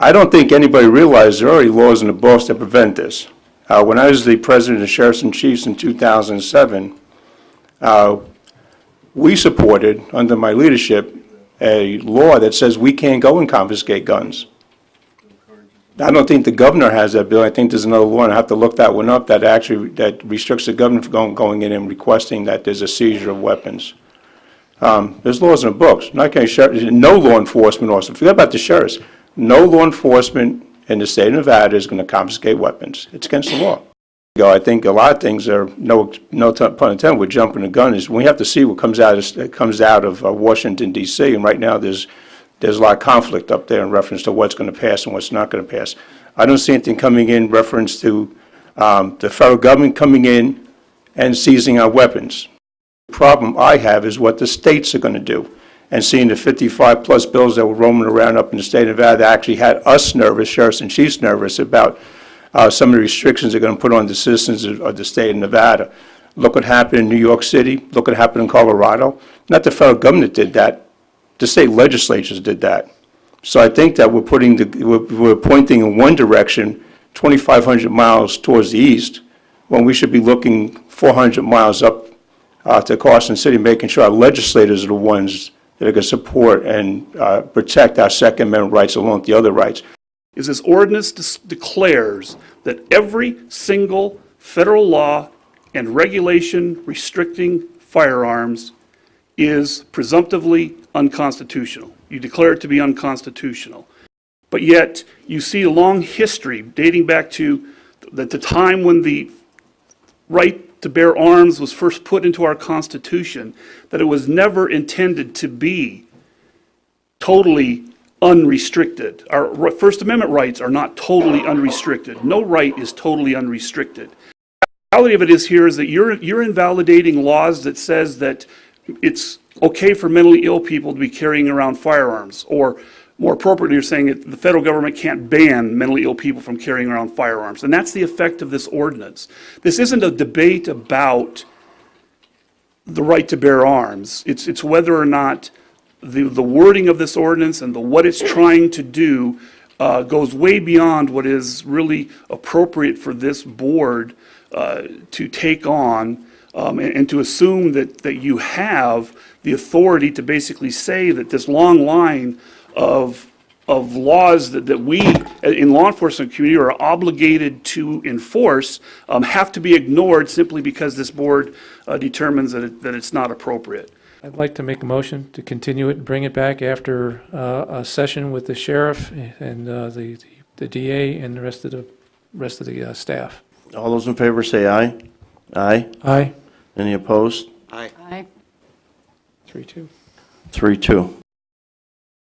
I don't think anybody realized there are already laws in the books that prevent this. When I was the president of Sheriffs and Chiefs in 2007, we supported, under my leadership, a law that says we can't go and confiscate guns. I don't think the governor has that bill. I think there's another law, and I have to look that one up, that actually that restricts the governor from going in and requesting that there's a seizure of weapons. There's laws in the books. Not going to no law enforcement officer. Forget about the sheriffs. No law enforcement in the state of Nevada is going to confiscate weapons. It's against the law. I think a lot of things are no pun intended. We're jumping the gun. Is we have to see what comes out of Washington D.C. And right now there's a lot of conflict up there in reference to what's going to pass and what's not going to pass. I don't see anything coming in reference to the federal government coming in and seizing our weapons. The problem I have is what the states are going to do. And seeing the 55-plus bills that were roaming around up in the state of Nevada that actually had us nervous, sheriffs and chiefs nervous, about some of the restrictions they're going to put on the citizens of the state of Nevada. Look what happened in New York City. Look what happened in Colorado. Not the federal government did that. The state legislatures did that. So I think that we're pointing in one direction, 2,500 miles towards the east, when we should be looking 400 miles up to Carson City, making sure our legislators are the ones that are going to support and protect our Second Amendment rights along with the other rights. Is this ordinance declares that every single federal law and regulation restricting firearms is presumptively unconstitutional. You declare it to be unconstitutional. But yet you see a long history dating back to the time when the right to bear arms was first put into our Constitution, that it was never intended to be totally unrestricted. Our First Amendment rights are not totally unrestricted. No right is totally unrestricted. The reality of it is here is that you're invalidating laws that says that it's okay for mentally ill people to be carrying around firearms, or more appropriately, you're saying that the federal government can't ban mentally ill people from carrying around firearms. And that's the effect of this ordinance. This isn't a debate about the right to bear arms. It's whether or not the wording of this ordinance and what it's trying to do goes way beyond what is really appropriate for this board to take on and to assume that you have the authority to basically say that this long line of laws that we in law enforcement community are obligated to enforce have to be ignored simply because this board determines that it's not appropriate. I'd like to make a motion to continue it and bring it back after a session with the sheriff and the DA and the rest of the staff. All those in favor say aye. Aye. Aye. Any opposed? Aye. Aye. 3-2. 3-2.